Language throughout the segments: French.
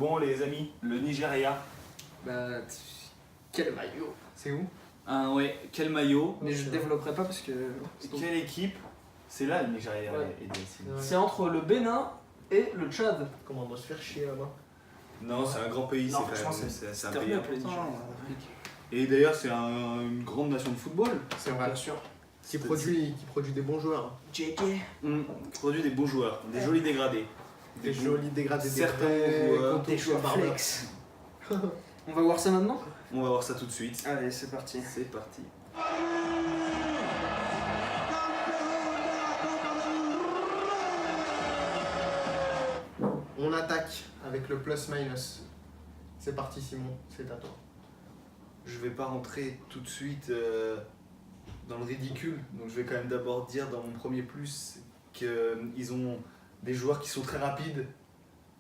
Bon les amis, le Nigeria. Bah, quel maillot. C'est où? Ah ouais, quel maillot. Mais je développerai pas parce que... Quelle équipe. C'est là le Nigeria. Ouais. C'est C'est entre le Bénin et le Tchad. Comment on doit se faire chier là-bas? Non, c'est un grand pays, Non, c'est franchement, quand même- c'est c'est un terminé pays avec le important. Nigeria. Et d'ailleurs, c'est une grande nation de football. C'est vrai. Bien sûr. Qui produit des bons joueurs. JK. Qui produit des bons joueurs, des jolis dégradés. Des bons- jolis dégradés, certains vrais joueurs, contours Des joueurs barbeurs. flex. On va voir ça maintenant? On va voir ça tout de suite. Allez, c'est parti. C'est parti. On attaque avec le plus-minus. C'est parti Simon, c'est à toi. Je vais pas rentrer tout de suite dans le ridicule, donc je vais quand même d'abord dire dans mon premier plus qu'ils ont des joueurs qui sont très rapides,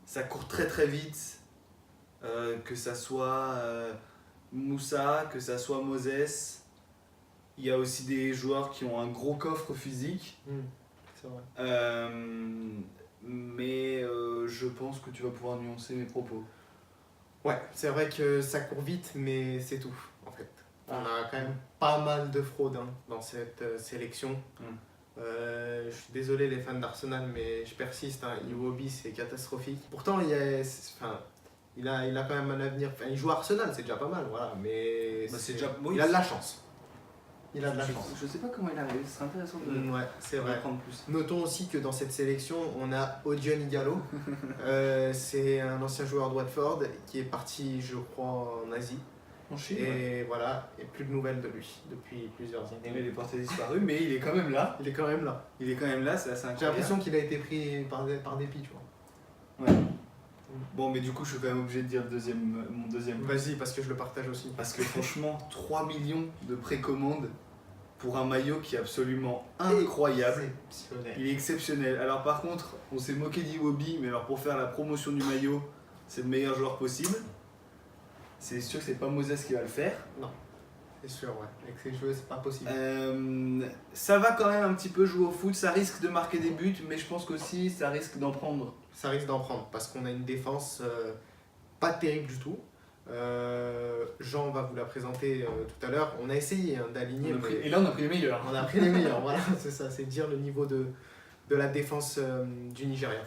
ça court très très vite, que ça soit Moussa, que ça soit Moses. Il y a aussi des joueurs qui ont un gros coffre physique, C'est vrai. mais je pense que tu vas pouvoir nuancer mes propos. Ouais, c'est vrai que ça court vite, mais c'est tout en fait. On a quand même pas mal de fraude dans cette sélection. Je suis désolé les fans d'Arsenal, mais je persiste. Iwobi, c'est catastrophique. Pourtant, il a quand même un avenir. Enfin, il joue à Arsenal, c'est déjà pas mal, voilà. Mais Bah, c'est déjà- oui, il a de la chance. Il a de la chance. Je sais pas comment il arrive, ce serait intéressant de Ouais, c'est vrai. prendre plus. Notons aussi que dans cette sélection, on a Odion Ighalo. C'est un ancien joueur de Watford qui est parti, je crois, en Asie. En Chine, Et voilà, et plus de nouvelles de lui depuis plusieurs Il années. est porté disparu, mais il est quand même là. Il est quand même là. Il est quand même là, c'est assez J'ai incroyable. l'impression qu'il a été pris par dépit, tu vois. Ouais. Bon, mais du coup, je suis quand même obligé de dire mon deuxième. Vas-y, parce que je le partage aussi. Parce que franchement, 3 millions de précommandes pour un maillot qui est absolument incroyable. Exceptionnel. Il est exceptionnel. Alors, par contre, on s'est moqué d'Iwobi, mais alors pour faire la promotion du maillot, c'est le meilleur joueur possible. C'est sûr que c'est pas Moses qui va le faire. C'est sûr, ouais. Avec ces jeux, c'est pas possible. Ça va quand même un petit peu jouer au foot, ça risque de marquer des buts, mais je pense qu'aussi ça risque d'en prendre. Ça risque d'en prendre parce qu'on a une défense pas terrible du tout. Jean va vous la présenter tout à l'heure. On a essayé d'aligner. Et là, on a pris les meilleurs. On a pris les meilleurs, voilà, c'est ça, c'est dire le niveau de la défense du Nigeria.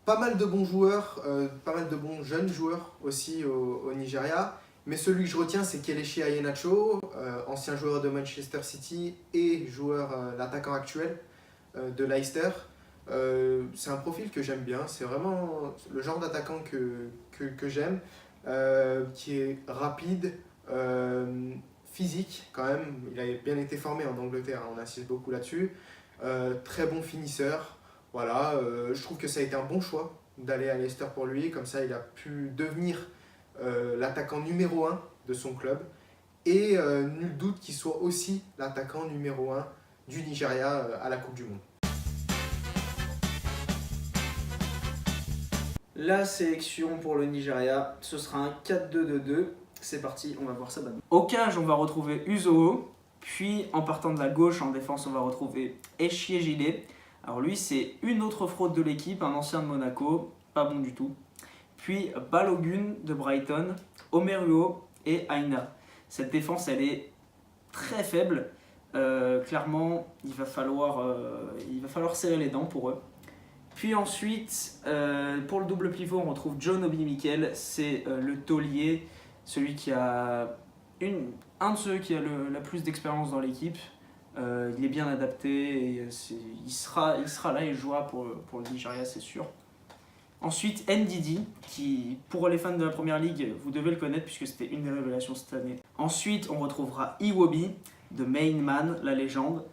Pas mal de bons joueurs, pas mal de bons jeunes joueurs aussi au Nigeria, mais celui que je retiens c'est Kelechi Iheanacho, ancien joueur de Manchester City et l'attaquant actuel de Leicester. C'est un profil que j'aime bien, c'est vraiment le genre d'attaquant que j'aime, qui est rapide, physique quand même, il a bien été formé en Angleterre, on insiste beaucoup là-dessus, très bon finisseur, voilà, je trouve que ça a été un bon choix d'aller à Leicester pour lui, comme ça il a pu devenir l'attaquant numéro 1 de son club, et nul doute qu'il soit aussi l'attaquant numéro 1 du Nigeria à la Coupe du Monde. La sélection pour le Nigeria, ce sera un 4-2-2-2. C'est parti, on va voir ça maintenant. Au cage, on va retrouver Uzoho. Puis en partant de la gauche, en défense, on va retrouver Echiejile. Alors lui, c'est une autre fraude de l'équipe, un ancien de Monaco, pas bon du tout. Puis Balogun de Brighton, Omeruo et Aina. Cette défense, elle est très faible. Clairement, il va falloir serrer les dents pour eux. Puis ensuite, pour le double pivot, on retrouve John Obi Mikel, c'est le taulier, celui qui a un de ceux qui a la plus d'expérience dans l'équipe. Il est bien adapté, et il sera là, il jouera pour le Nigeria, c'est sûr. Ensuite, Ndidi, qui pour les fans de la première ligue, vous devez le connaître puisque c'était une des révélations cette année. Ensuite, on retrouvera Iwobi de Main Man, la légende.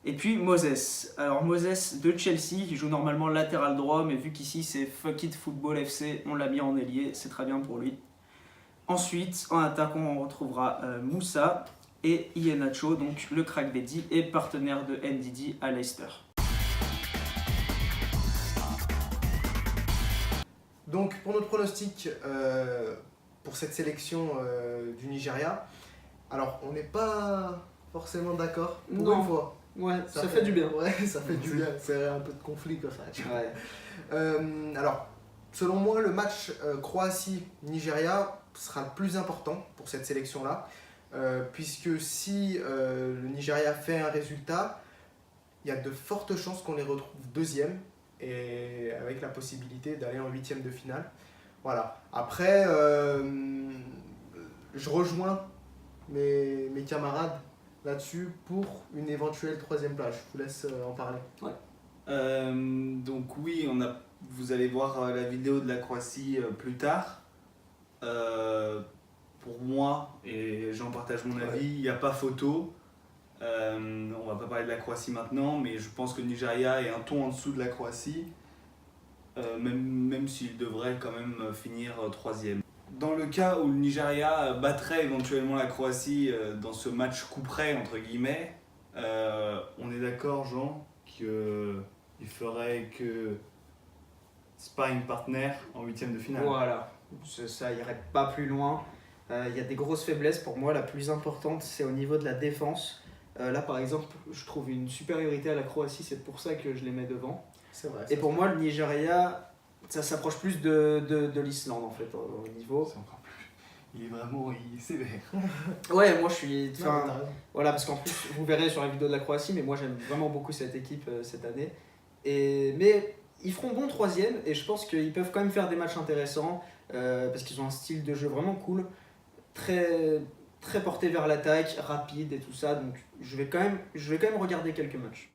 Et puis Moses. Alors Moses de Chelsea, qui joue normalement latéral droit, mais vu qu'ici c'est Fuck It Football FC, on l'a mis en ailier, c'est très bien pour lui. Ensuite, en attaquant, on retrouvera Moussa et Iheanacho, donc le crack Betty et partenaire de Ndidi à Leicester. Donc pour notre pronostic pour cette sélection du Nigeria, alors on n'est pas forcément d'accord pour Non. une fois. Ouais, ça fait du bien. Ouais, ça fait du bien. C'est un peu de conflit comme ça. tu vois. Ouais. Alors, selon moi, le match Croatie-Nigeria sera le plus important pour cette sélection-là. Puisque si le Nigeria fait un résultat, il y a de fortes chances qu'on les retrouve deuxième et avec la possibilité d'aller en huitième de finale. Voilà. Après, je rejoins mes camarades là-dessus pour une éventuelle troisième place. Je vous laisse en parler. Donc oui, vous allez voir la vidéo de la Croatie plus tard. Pour moi, et j'en partage mon avis, il n'y a pas photo. On va pas parler de la Croatie maintenant, mais je pense que le Nigeria est un ton en dessous de la Croatie, même s'il devrait quand même finir troisième. Dans le cas où le Nigeria battrait éventuellement la Croatie dans ce match coup près, entre guillemets, on est d'accord, Jean, qu'il ferait que sparring partner en huitième de finale. Voilà, ça irait pas plus loin. Il y a des grosses faiblesses. Pour moi, la plus importante, c'est au niveau de la défense. Là, par exemple, je trouve une supériorité à la Croatie, c'est pour ça que je les mets devant. C'est vrai. Et pour moi, le Nigeria, ça s'approche plus de l'Islande, en fait, au niveau. C'est encore plus. Il est sévère. Ouais, moi, je suis... Non, mais Enfin, t'as raison. voilà, parce qu'en plus, vous verrez sur la vidéo de la Croatie, mais moi, j'aime vraiment beaucoup cette équipe cette année. Mais ils feront bon troisième, et je pense qu'ils peuvent quand même faire des matchs intéressants, parce qu'ils ont un style de jeu vraiment cool, très porté vers l'attaque, rapide et tout ça, donc je vais quand même regarder quelques matchs.